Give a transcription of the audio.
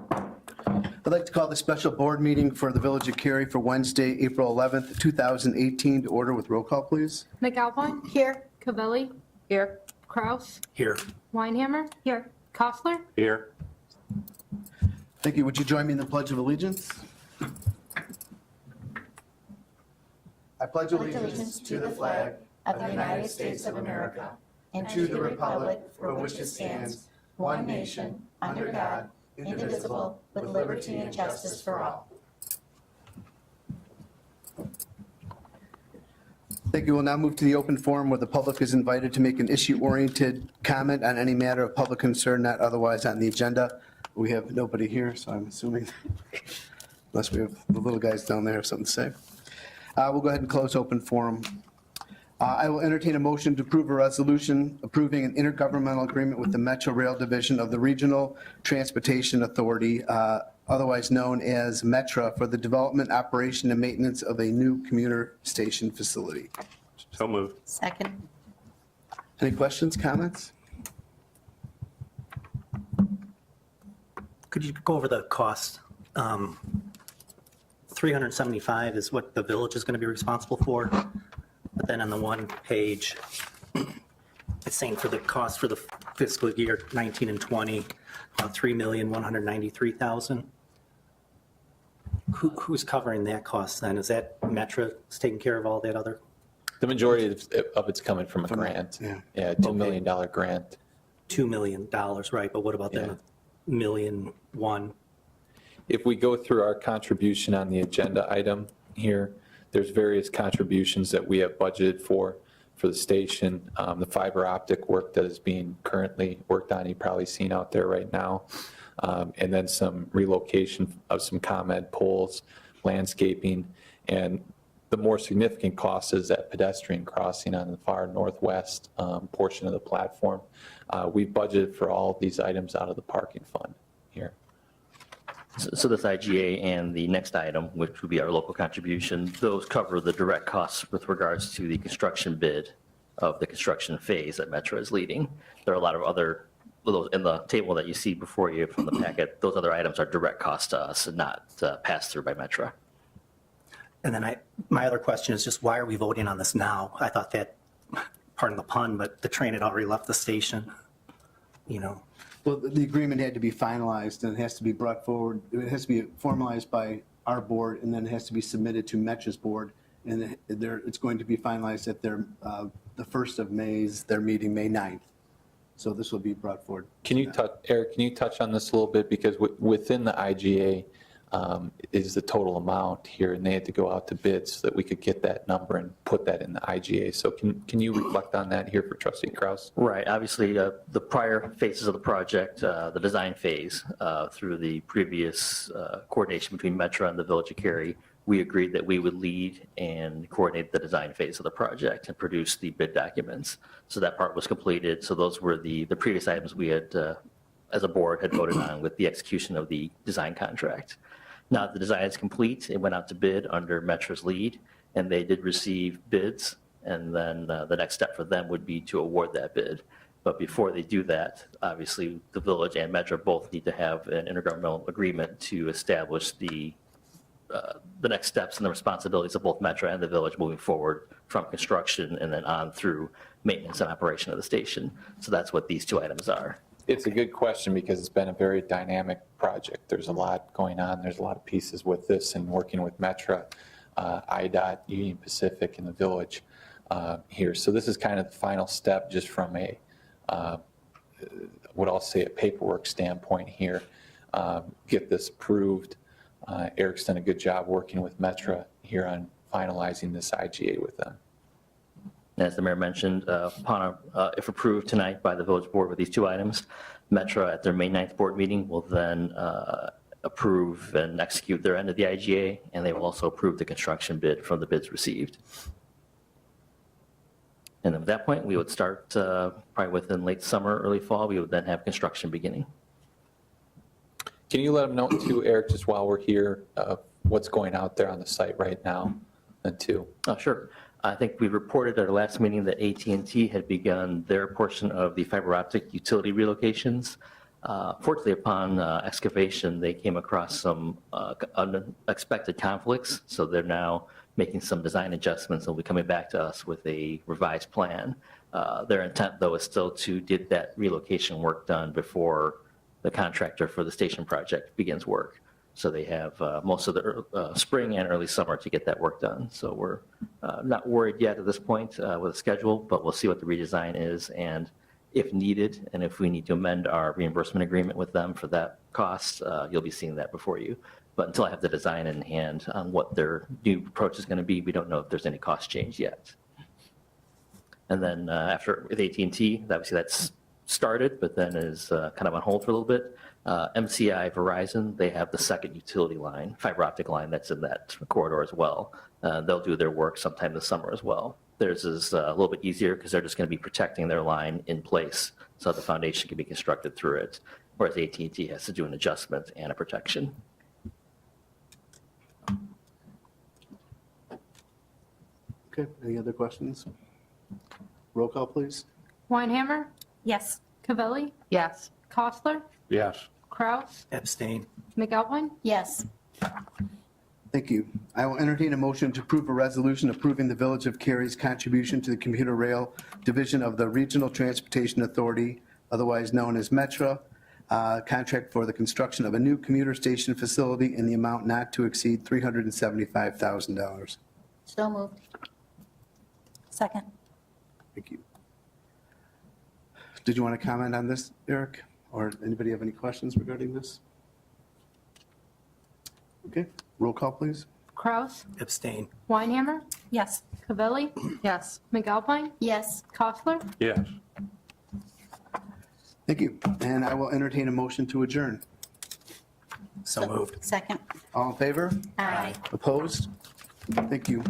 I'd like to call the special board meeting for the Village of Cary for Wednesday, April 11th, 2018 to order with roll call, please. McAlpine? Here. Cavelli? Here. Kraus? Here. Weinhammer? Here. Kostler? Here. Thank you. Would you join me in the Pledge of Allegiance? I pledge Allegiance to the flag of the United States of America and to the republic for which it stands, one nation, under God, indivisible, with liberty and justice for all. Thank you. We'll now move to the open forum where the public is invited to make an issue-oriented comment on any matter of public concern not otherwise on the agenda. We have nobody here, so I'm assuming, unless we have the little guys down there have something to say. We'll go ahead and close open forum. I will entertain a motion to approve a resolution approving an intergovernmental agreement with the Metro Rail Division of the Regional Transportation Authority, otherwise known as METRA, for the development, operation, and maintenance of a new commuter station facility. So moved. Second. Any questions, comments? Could you go over the cost? 375 is what the village is going to be responsible for. But then on the one page, it's saying for the cost for the fiscal year 19 and 20, about $3,193,000. Who's covering that cost then? Is that Metra taking care of all that other? The majority of it's coming from a grant. Yeah, $2 million grant. $2 million, right? But what about Yeah. the $1,000,001? If we go through our contribution on the agenda item here, there's various contributions that we have budgeted for the station. The fiber optic work that is being currently worked on, you've probably seen out there right now. And then some relocation of some ComEd poles, landscaping, and the more significant cost is that pedestrian crossing on the far northwest portion of the platform. We've budgeted for all of these items out of the parking fund here. So this IGA and the next item, which would be our local contribution, those cover the direct costs with regards to the construction bid of the construction phase that Metra is leading. There are a lot of other, those in the table that you see before you from the packet, those other items are direct cost to us and not passed through by Metra. And then my other question is just why are we voting on this now? I thought that, pardon the pun, but the train had already left the station, you know. Well, the agreement had to be finalized, and it has to be brought forward. It has to be formalized by our board, and then it has to be submitted to Metra's board. And it's going to be finalized at their, the 1st of May's, their meeting, May 9th. So this will be brought forward. Can you touch, Eric, can you touch on this a little bit? Because within the IGA is the total amount here, and they had to go out to bid so that we could get that number and put that in the IGA. So can you reflect on that here for Trustee Kraus? Right. Obviously, the prior phases of the project, the design phase, through the previous coordination between Metra and the Village of Cary, we agreed that we would lead and coordinate the design phase of the project and produce the bid documents. So that part was completed. So those were the previous items we had, as a board, had voted on with the execution of the design contract. Now that the design is complete, it went out to bid under Metra's lead, and they did receive bids. And then the next step for them would be to award that bid. But before they do that, obviously, the village and Metra both need to have an intergovernmental agreement to establish the next steps and the responsibilities of both Metra and the village moving forward from construction and then on through maintenance and operation of the station. So that's what these two items are. It's a good question because it's been a very dynamic project. There's a lot going on. There's a lot of pieces with this and working with Metra, IDOT, Union Pacific, and the village here. So this is kind of the final step just from a, what I'll say, a paperwork standpoint here. Get this approved. Eric's done a good job working with Metra here on finalizing this IGA with them. As the mayor mentioned, if approved tonight by the village board with these two items, Metra at their May 9th board meeting will then approve and execute their end of the IGA, and they will also approve the construction bid from the bids received. And then at that point, we would start probably within late summer, early fall, we would then have construction beginning. Can you let them know too, Eric, just while we're here, what's going out there on the site right now, and too? Oh, sure. I think we reported at our last meeting that AT&T had begun their portion of the fiber optic utility relocations. Fortunately, upon excavation, they came across some unexpected conflicts, so they're now making some design adjustments and will be coming back to us with a revised plan. Their intent, though, is still to get that relocation work done before the contractor for the station project begins work. So they have most of the spring and early summer to get that work done. So we're not worried yet at this point with the schedule, but we'll see what the redesign is, and if needed, and if we need to amend our reimbursement agreement with them for that cost, you'll be seeing that before you. But until I have the design in hand on what their new approach is going to be, we don't know if there's any cost change yet. And then after with AT&T, obviously that's started, but then is kind of on hold for a little bit. MCI Verizon, they have the second utility line, fiber optic line that's in that corridor as well. They'll do their work sometime this summer as well. Theirs is a little bit easier because they're just going to be protecting their line in place so the foundation can be constructed through it, whereas AT&T has to do an adjustment and a protection. Okay, any other questions? Roll call, please. Weinhammer? Yes. Cavelli? Yes. Costler? Yes. Kraus? Abstain. McElwain? Yes. Thank you. I will entertain a motion to approve a resolution approving the Village of Cary's contribution to the Commuter Rail Division of the Regional Transportation Authority, otherwise known as Metra, contract for the construction of a new commuter station facility in the amount not to exceed $375,000. So moved. Second. Thank you. Did you want to comment on this, Eric? Or anybody have any questions regarding this? Okay, roll call, please. Kraus? Abstain. Weinhammer? Yes. Cavelli? Yes. McElwain? Yes. Costler? Yes. Thank you. And I will entertain a motion to adjourn. So moved. Second. All in favor? Aye. Opposed? Thank you.